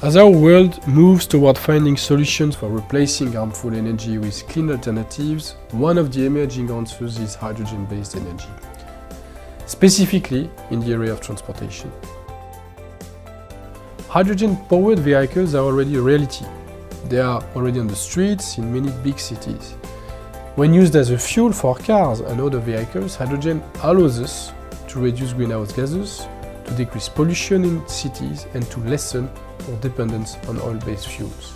As our world moves toward finding solutions for replacing harmful energy with clean alternatives, one of the emerging answers is hydrogen-based energy, specifically in the area of transportation. Hydrogen-powered vehicles are already a reality. They are already on the streets in many big cities. When used as a fuel for cars and other vehicles, hydrogen allows us to reduce greenhouse gases, to decrease pollution in cities, and to lessen our dependence on oil-based fuels.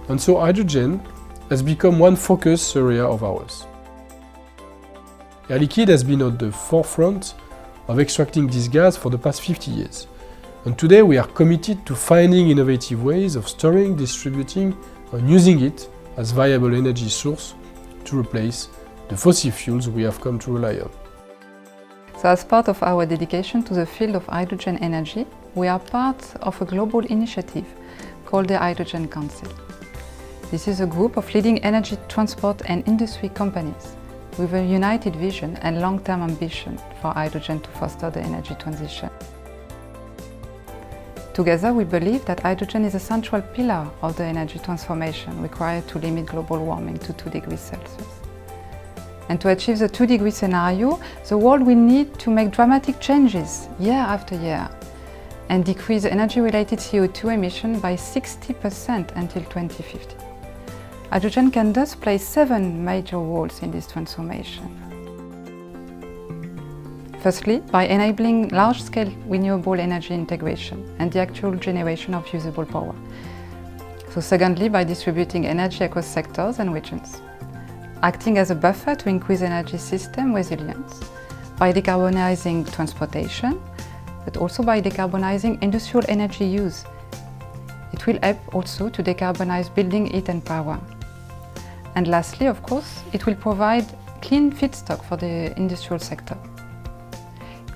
And so hydrogen has become one focus area of ours. Air Liquide has been at the forefront of extracting this gas for the past 50 years. And today we are committed to finding innovative ways of storing, distributing, and using it as viable energy source to replace the fossil fuels we have come to rely on. So as part of our dedication to the field of hydrogen energy, we are part of a global initiative called the Hydrogen Council. This is a group of leading energy transport and industry companies with a united vision and long-term ambition for hydrogen to foster the energy transition. Together, we believe that hydrogen is a central pillar of the energy transformation required to limit global warming to 2 degrees Celsius. And to achieve the 2-degree scenario, the world will need to make dramatic changes year after year and decrease energy-related CO2 emissions by 60% until 2050. Hydrogen can thus play 7 major roles in this transformation. Firstly, by enabling large-scale renewable energy integration and the actual generation of usable power. So secondly, by distributing energy across sectors and regions. Acting as a buffer to increase energy system resilience, by decarbonizing transportation, but also by decarbonizing industrial energy use. It will help also to decarbonize building heat and power. And lastly, of course, it will provide clean feedstock for the industrial sector.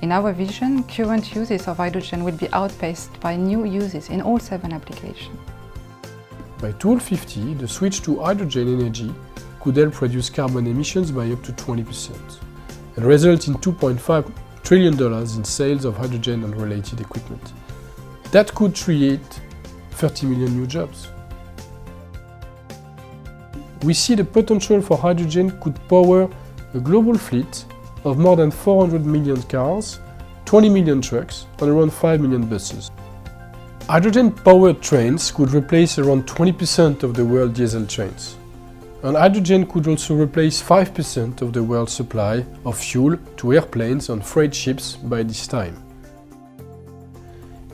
In our vision, current uses of hydrogen will be outpaced by new uses in all 7 applications. By 2050, the switch to hydrogen energy could help reduce carbon emissions by up to 20% and result in $2.5 trillion in sales of hydrogen and related equipment. That could create 30 million new jobs. We see the potential for hydrogen could power a global fleet of more than 400 million cars, 20 million trucks, and around 5 million buses. Hydrogen-powered trains could replace around 20% of the world diesel trains. And hydrogen could also replace 5% of the world's supply of fuel to airplanes and freight ships by this time.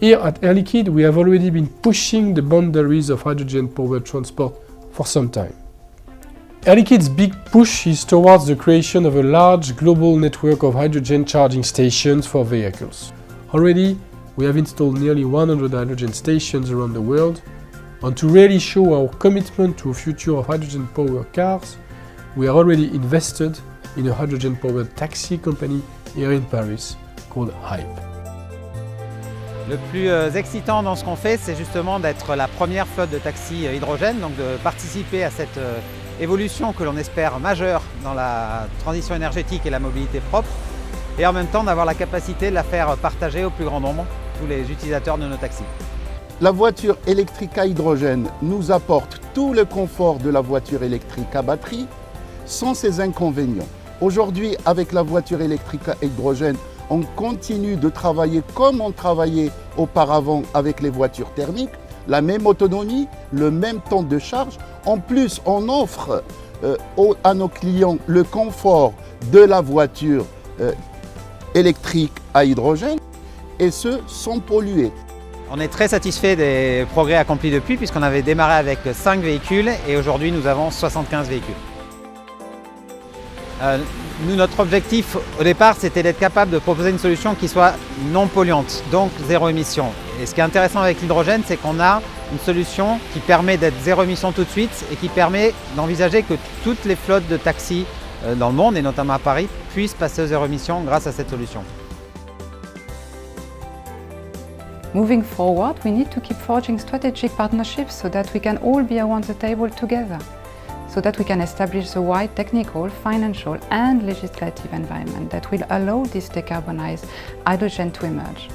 Here at Air Liquide, we have already been pushing the boundaries of hydrogen-powered transport for some time. Air Liquide's big push is towards the creation of a large global network of hydrogen charging stations for vehicles. Already, we have installed nearly 100 hydrogen stations around the world. And to really show our commitment to a future of hydrogen-powered cars, we are already invested in a hydrogen-powered taxi company here in Paris called Hype. Le plus excitant dans ce qu'on fait, c'est justement d'être la première flotte de taxis hydrogène, donc de participer à cette évolution que l'on espère majeure dans la transition énergétique et la mobilité propre, et en même temps d'avoir la capacité de la faire partager au plus grand nombre, tous les utilisateurs de nos taxis. La voiture électrique à hydrogène nous apporte tout le confort de la voiture électrique à batterie sans ses inconvénients. Aujourd'hui, avec la voiture électrique à hydrogène, on continue de travailler comme on travaillait auparavant avec les voitures thermiques, la même autonomie, le même temps de charge. En plus, on offre à nos clients le confort de la voiture électrique à hydrogène et ce, sans polluer. On est très satisfait des progrès accomplis depuis puisqu'on avait démarré avec 5 véhicules et aujourd'hui nous avons 75 véhicules. Nous, notre objectif au départ, c'était d'être capable de proposer une solution qui soit non polluante, donc zéro émission. Et ce qui est intéressant avec l'hydrogène, c'est qu'on a une solution qui permet d'être zéro émission tout de suite et qui permet d'envisager que toutes les flottes de taxis dans le monde, et notamment à Paris, puissent passer aux zéro émission grâce à cette solution. Moving forward, we need to keep forging strategic partnerships so that we can all be around the table together, so that we can establish the right technical, financial and legislative environment that will allow this decarbonized hydrogen to emerge.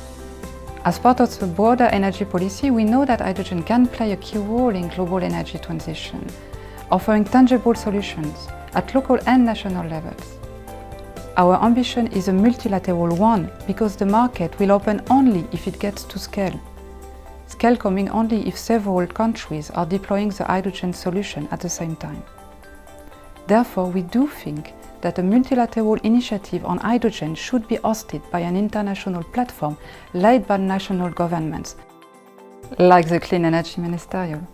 As part of the broader energy policy, we know that hydrogen can play a key role in global energy transition, offering tangible solutions at local and national levels. Our ambition is a multilateral one because the market will open only if it gets to scale. Scale coming only if several countries are deploying the hydrogen solution at the same time. Therefore, we do think that a multilateral initiative on hydrogen should be hosted by an international platform led by national governments, like the Clean Energy Ministerial.